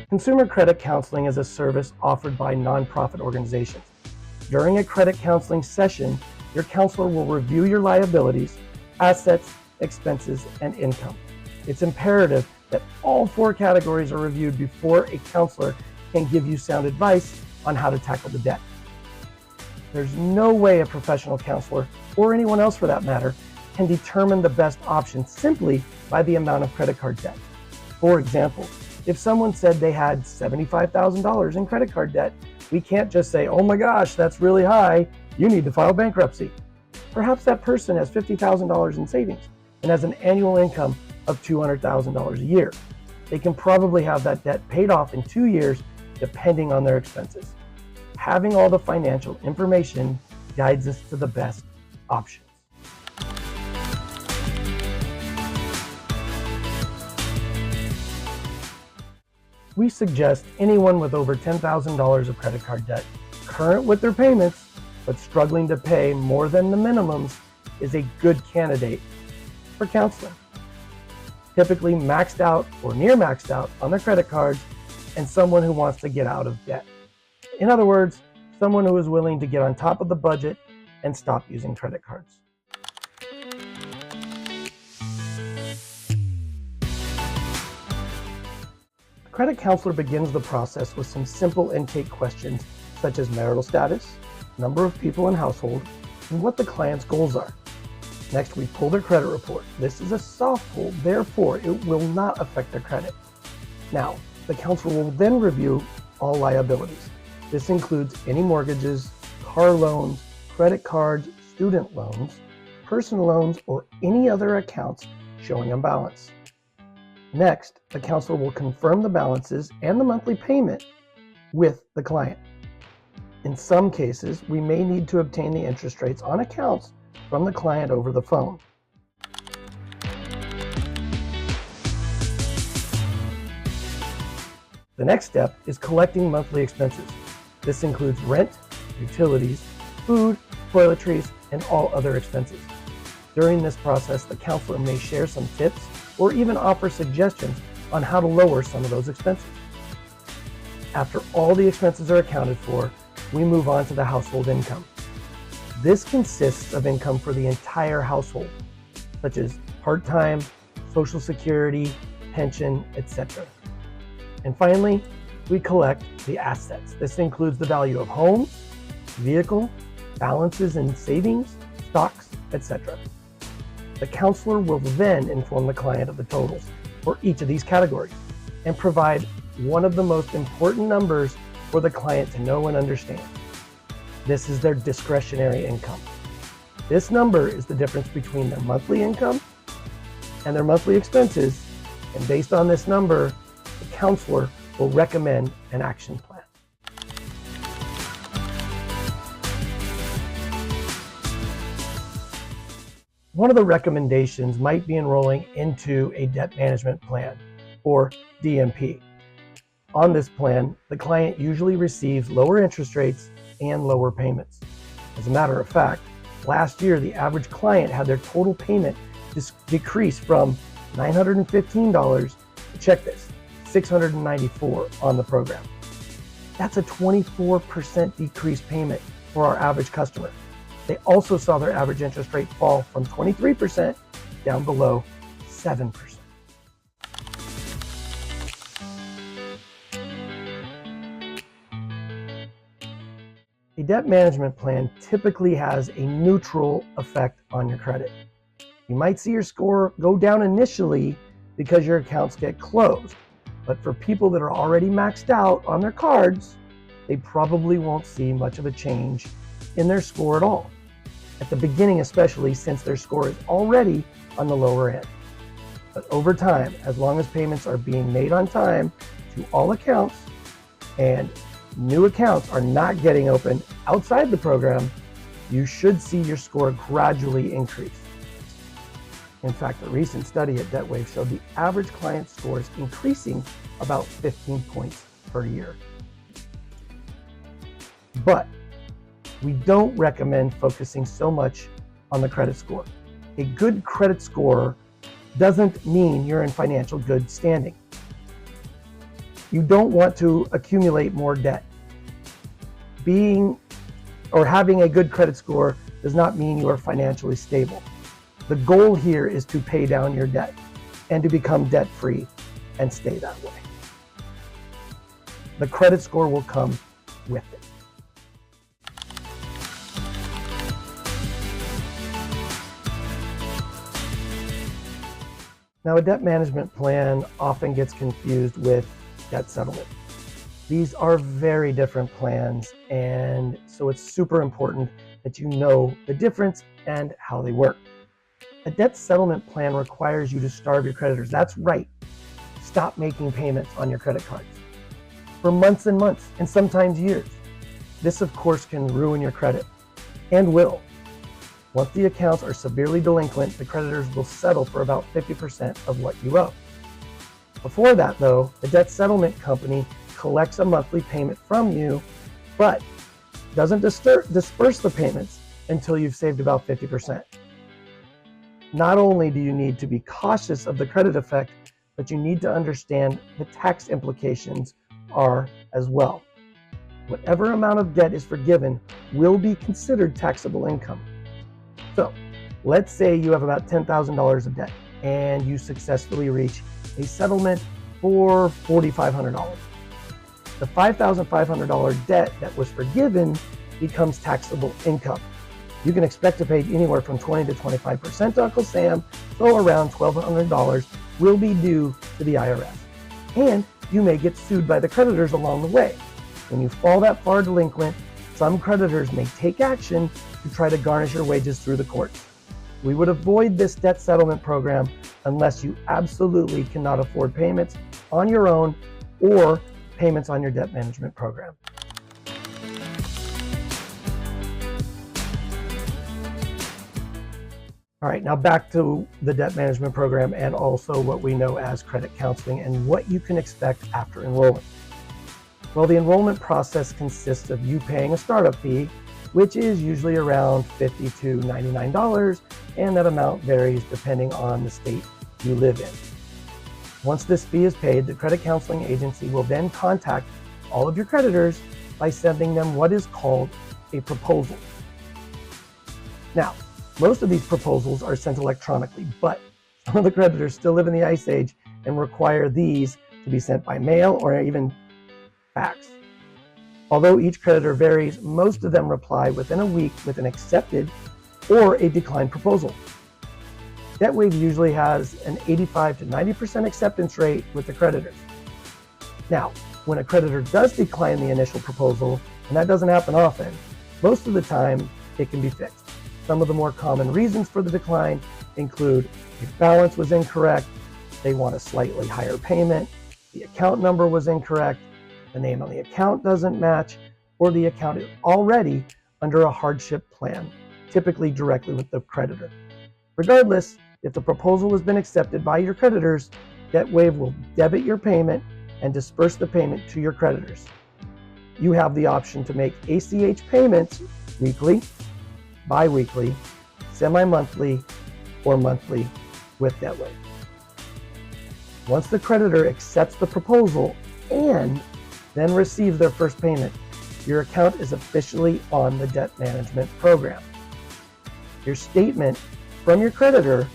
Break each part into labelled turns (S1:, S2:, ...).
S1: Consumer credit counseling is a service offered by nonprofit organizations. During a credit counseling session, your counselor will review your liabilities, assets, expenses, and income. It's imperative that all 4 categories are reviewed before a counselor can give you sound advice on how to tackle the debt. There's no way a professional counselor, or anyone else for that matter, can determine the best option simply by the amount of credit card debt. For example, if someone said they had $75,000 in credit card debt, we can't just say, "Oh my gosh, that's really high, you need to file bankruptcy." Perhaps that person has $50,000 in savings and has an annual income of $200,000 a year. They can probably have that debt paid off in 2 years, depending on their expenses. Having all the financial information guides us to the best options. We suggest anyone with over $10,000 of credit card debt, current with their payments, but struggling to pay more than the minimums, is a good candidate for counseling. Typically maxed out or near maxed out on their credit cards, and someone who wants to get out of debt. In other words, someone who is willing to get on top of the budget and stop using credit cards. A credit counselor begins the process with some simple intake questions such as marital status, number of people in household, and what the client's goals are. Next, we pull their credit report. This is a soft pull, therefore it will not affect their credit. Now, the counselor will then review all liabilities. This includes any mortgages, car loans, credit cards, student loans, personal loans, or any other accounts showing a balance. Next, the counselor will confirm the balances and the monthly payment with the client. In some cases, we may need to obtain the interest rates on accounts from the client over the phone. The next step is collecting monthly expenses. This includes rent, utilities, food, toiletries, and all other expenses. During this process, the counselor may share some tips or even offer suggestions on how to lower some of those expenses. After all the expenses are accounted for, we move on to the household income. This consists of income for the entire household, such as part-time, Social Security, pension, etc. And finally, we collect the assets. This includes the value of homes, vehicle, balances in savings, stocks, etc. The counselor will then inform the client of the totals for each of these categories and provide one of the most important numbers for the client to know and understand. This is their discretionary income. This number is the difference between their monthly income and their monthly expenses, and based on this number, the counselor will recommend an action plan. One of the recommendations might be enrolling into a debt management plan, or DMP. On this plan, the client usually receives lower interest rates and lower payments. As a matter of fact, last year the average client had their total payment decrease from $915, check this, $694 on the program. That's a 24% decreased payment for our average customer. They also saw their average interest rate fall from 23% down below 7%. A debt management plan typically has a neutral effect on your credit. You might see your score go down initially because your accounts get closed, but for people that are already maxed out on their cards, they probably won't see much of a change in their score at all. At the beginning especially, since their score is already on the lower end. But over time, as long as payments are being made on time to all accounts and new accounts are not getting opened outside the program, you should see your score gradually increase. In fact, a recent study at DebtWave showed the average client scores increasing about 15 points per year. But we don't recommend focusing so much on the credit score. A good credit score doesn't mean you're in financial good standing. You don't want to accumulate more debt. Being or having a good credit score does not mean you are financially stable. The goal here is to pay down your debt and to become debt-free and stay that way. The credit score will come with it. Now, a debt management plan often gets confused with debt settlement. These are very different plans, and so it's super important that you know the difference and how they work. A debt settlement plan requires you to starve your creditors. That's right. Stop making payments on your credit cards for months and months, and sometimes years. This, of course, can ruin your credit, and will. Once the accounts are severely delinquent, the creditors will settle for about 50% of what you owe. Before that, though, the debt settlement company collects a monthly payment from you, but doesn't disperse the payments until you've saved about 50%. Not only do you need to be cautious of the credit effect, but you need to understand the tax implications are as well. Whatever amount of debt is forgiven will be considered taxable income. So let's say you have about $10,000 of debt and you successfully reach a settlement for $4,500. The $5,500 debt that was forgiven becomes taxable income. You can expect to pay anywhere from 20 to 25% to Uncle Sam, so around $1,200 will be due to the IRS. And you may get sued by the creditors along the way. When you fall that far delinquent, some creditors may take action to try to garnish your wages through the courts. We would avoid this debt settlement program unless you absolutely cannot afford payments on your own or payments on your debt management program. All right, now back to the debt management program and also what we know as credit counseling and what you can expect after enrollment. Well, the enrollment process consists of you paying a startup fee, which is usually around $50 to $99, and that amount varies depending on the state you live in. Once this fee is paid, the credit counseling agency will then contact all of your creditors by sending them what is called a proposal. Now, most of these proposals are sent electronically, but some of the creditors still live in the Ice Age and require these to be sent by mail or even fax. Although each creditor varies, most of them reply within a week with an accepted or a declined proposal. DebtWave usually has an 85 to 90% acceptance rate with the creditors. Now, when a creditor does decline the initial proposal, and that doesn't happen often, most of the time it can be fixed. Some of the more common reasons for the decline include the balance was incorrect, they want a slightly higher payment, the account number was incorrect, the name on the account doesn't match, or the account is already under a hardship plan, typically directly with the creditor. Regardless, if the proposal has been accepted by your creditors, DebtWave will debit your payment and disperse the payment to your creditors. You have the option to make ACH payments weekly, bi-weekly, semi-monthly, or monthly with DebtWave. Once the creditor accepts the proposal and then receives their first payment, your account is officially on the debt management program. Your statement from your creditor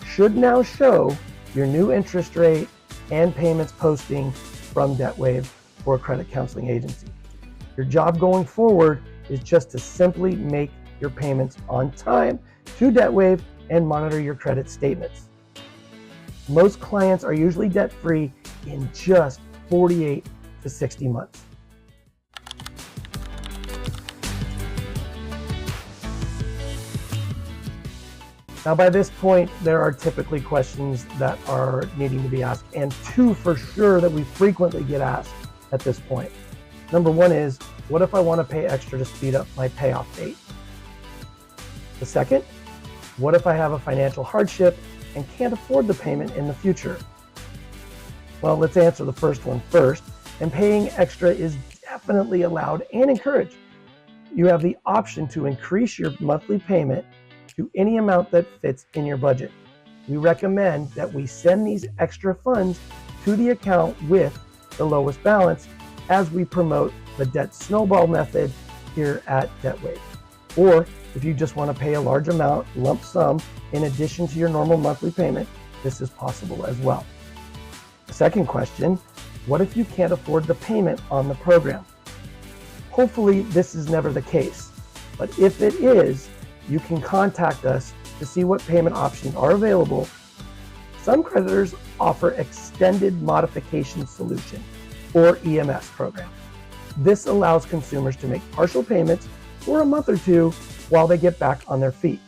S1: should now show your new interest rate and payments posting from DebtWave or a credit counseling agency. Your job going forward is just to simply make your payments on time to DebtWave and monitor your credit statements. Most clients are usually debt-free in just 48 to 60 months. Now, by this point, there are typically questions that are needing to be asked, and two for sure that we frequently get asked at this point. Number one is, what if I want to pay extra to speed up my payoff date? The second, what if I have a financial hardship and can't afford the payment in the future? Well, let's answer the first one first, and paying extra is definitely allowed and encouraged. You have the option to increase your monthly payment to any amount that fits in your budget. We recommend that we send these extra funds to the account with the lowest balance as we promote the debt snowball method here at DebtWave. Or if you just want to pay a large amount, lump sum, in addition to your normal monthly payment, this is possible as well. The second question, what if you can't afford the payment on the program? Hopefully this is never the case, but if it is, you can contact us to see what payment options are available. Some creditors offer extended modification solution, or EMS program. This allows consumers to make partial payments for a month or two while they get back on their feet.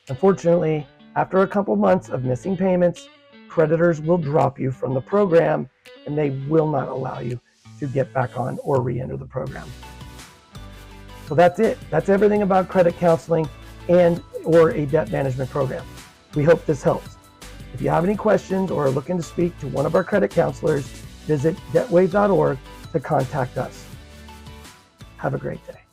S1: Unfortunately, after a couple months of missing payments, creditors will drop you from the program and they will not allow you to get back on or re-enter the program. So that's it. That's everything about credit counseling and or a debt management program. We hope this helps. If you have any questions or are looking to speak to one of our credit counselors, visit debtwave.org to contact us. Have a great day.